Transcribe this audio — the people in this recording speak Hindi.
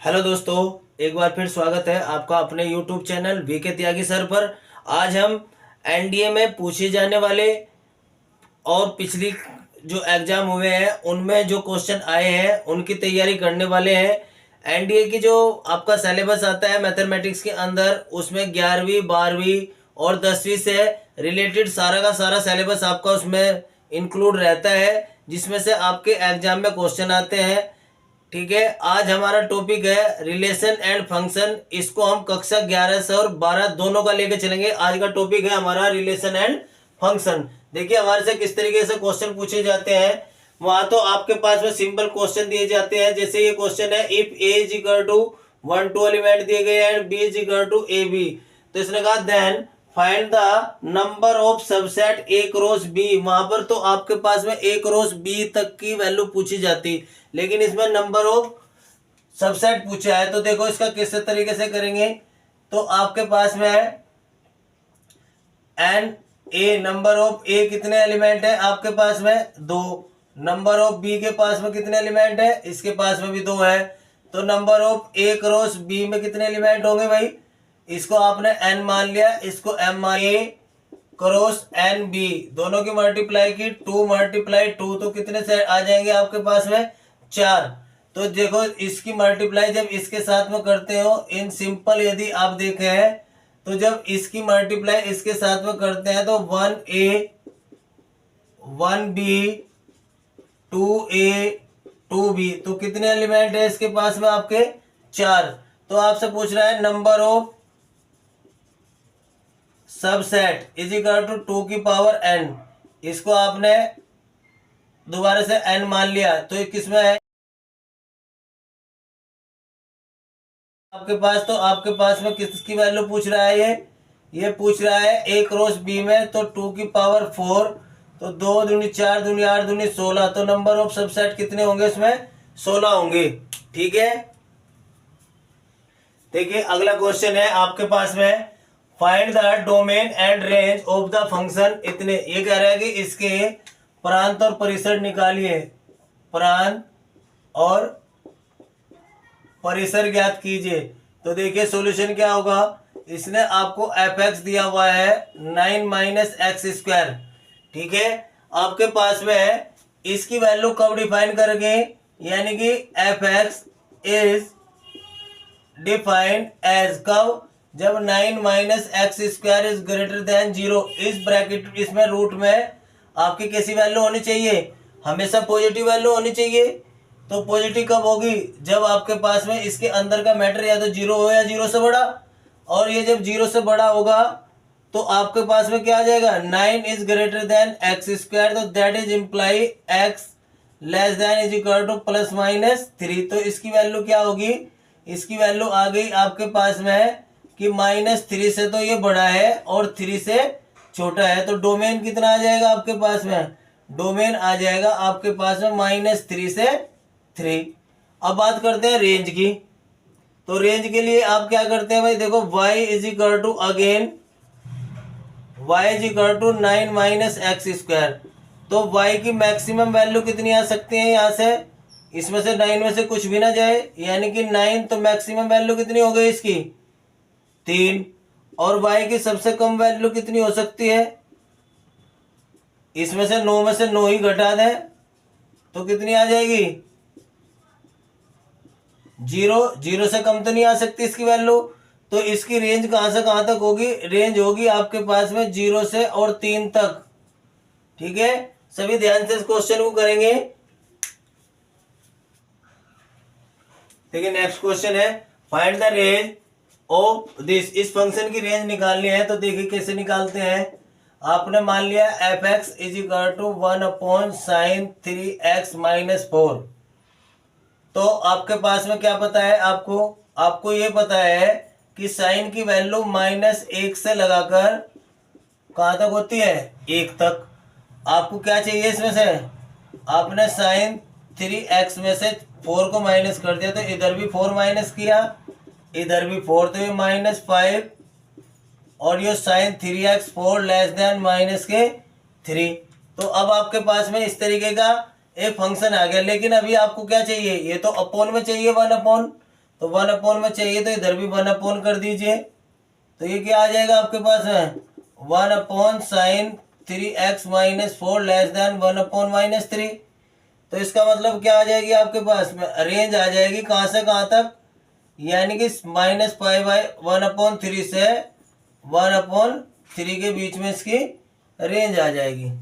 हेलो दोस्तों, एक बार फिर स्वागत है आपका अपने यूट्यूब चैनल वीके त्यागी सर पर। आज हम एनडीए में पूछे जाने वाले और पिछली जो एग्जाम हुए हैं उनमें जो क्वेश्चन आए हैं उनकी तैयारी करने वाले हैं। एनडीए की जो आपका सिलेबस आता है मैथमेटिक्स के अंदर, उसमें 11वीं 12वीं और 10वीं से रिलेटेड सारा का सारा सिलेबस आपका उसमें इंक्लूड रहता है, जिसमें से आपके एग्जाम में क्वेश्चन आते हैं। ठीक है, आज हमारा टॉपिक है रिलेशन एंड फंक्शन। इसको हम कक्षा 11 से और 12 दोनों का लेके चलेंगे। आज का टॉपिक है हमारा रिलेशन एंड फंक्शन। देखिए हमारे से किस तरीके से क्वेश्चन पूछे जाते हैं। वहां तो आपके पास में सिंपल क्वेश्चन दिए जाते हैं, जैसे ये क्वेश्चन है if A is equal to 1 2 element दिए गए and B is equal to A B. तो इसने कहा then find the number of subset A cross B. वहां पर तो आपके पास में ए क्रॉस बी तक की वैल्यू पूछी जाती, लेकिन इसमें नंबर ऑफ सबसेट पूछा है। तो देखो इसका किस तरीके से करेंगे। तो आपके पास में है एन ए, नंबर ऑफ ए कितने एलिमेंट है आपके पास में 2। नंबर ऑफ बी के पास में कितने एलिमेंट है, इसके पास में भी 2 है। तो number of A cross B में कितने एलिमेंट होंगे भाई, इसको आपने एन मान लिया, इसको एम मान। ए क्रॉस एन बी दोनों की मल्टीप्लाई की 2 मल्टीप्लाई 2, तो कितने से आ जाएंगे आपके पास में 4। तो देखो इसकी मल्टीप्लाई जब इसके साथ में करते हो इन सिंपल, यदि आप देखें हैं तो जब इसकी मल्टीप्लाई इसके साथ में करते हैं तो 1a 1b 2a 2b, तो कितने एलिमेंट है इसके पास में आपके 4। तो आपसे पूछ रहा है number of subset is equal to 2 की पावर n। इसको आपने दोबारा से n मान लिया, तो ये किसमें है आपके पास। तो आपके पास में किसकी वैल्यू पूछ रहा है, ये पूछ रहा है ए क्रॉस बी में। तो 2 की पावर 4, तो 2 दूनी 4 दूनी 8 दूनी 16। तो नंबर ऑफ सबसेट कितने होंगे इसमें 16 होंगे। ठीक है, देखिए अगला क्वेश्चन है आपके पास में find the domain and range of the function इतने। ये कह रहा है कि इसके प्रांत और परिसर निकालिए, प्रांत और परिसर ज्ञात कीजिए। तो देखिए सॉल्यूशन क्या होगा। इसने आपको एफ एक्स दिया हुआ है 9 माइनस एक्स स्क्वायर। ठीक है, आपके पास में है इसकी वैल्यू कब डिफाइन करेंगे, यानी कि F X is defined as कब, जब 9 minus X square is greater than 0। इस ब्रैकेट इसमें रूट में आपकी कैसी वैल्यू होनी चाहिए, हमेशा पॉजिटिव वैल्यू होनी चाहिए। तो पॉजिटिव कब होगी, जब आपके पास में इसके अंदर का मैटर या तो 0 हो या 0 से बड़ा। और ये जब 0 से बड़ा होगा तो आपके पास में क्या आ जाएगा, 9 is greater than x square. तो that is imply x less than is equal to plus minus 3। तो इसकी वैल्यू क्या होगी, इसकी वैल्यू आ गई आपके पास में है कि -3 से तो ये बड़ा है और 3 से छोटा है। तो डोमेन कितना आ जाएगा आपके पास में, डोमेन आ जाएगा आपके पास में -3 से 3। अब बात करते हैं रेंज की। तो रेंज के लिए आप क्या करते हैं भाई, देखो y is equal to again y is equal to 9 minus X square. तो y की मैक्सिमम वैल्यू कितनी आ सकती है यहाँ से, इसमें से 9 में से कुछ भी ना जाए, यानी कि 9। तो मैक्सिमम वैल्यू कितनी हो गई इसकी 3। और y की सबसे कम वैल्यू कितनी हो सकती है, इसमें से 9 में से 9 ही घटा दें तो कितनी आ जाएगी 0। 0 से कम तो नहीं आ सकती इसकी वैल्यू। तो इसकी रेंज कहां से कहां तक होगी, रेंज होगी आपके पास में 0 से और 3 तक। ठीक है, सभी ध्यान से इस क्वेश्चन को करेंगे। देखिए नेक्स्ट क्वेश्चन है find the range of this. इस फंक्शन की रेंज निकालनी है। तो देखिए कैसे निकालते हैं। आपने मान लिया F X is equal to 1 upon sine 3x minus 4। तो आपके पास में क्या पता है, आपको ये पता है कि साइन की वैल्यू -1 से लगाकर कहां तक होती है 1 तक। आपको क्या चाहिए इसमें से, आपने साइन 3x में से 4 को माइनस कर दिया, तो इधर भी 4 माइनस किया, इधर भी 4, तो ये -5 और ये साइन 3x 4 लेस देन -3। तो अब आपके पास में इस तरीके का एक फंक्शन आ गया। लेकिन अभी आपको क्या चाहिए, ये तो अपोन में चाहिए 1 अपॉन। तो 1 में चाहिए तो इधर भी 1 कर दीजिए। तो ये क्या आ जाएगा आपके पास में 1/sin3x-4 लेस देन 1/-3। तो इसका मतलब क्या आ जाएगी आपके पास में रेंज आ जाएगी कहाँ से कहाँ तक, यानी कि -π/1/3 से 1/3 के बीच में इसकी रेंज आ जाएगी।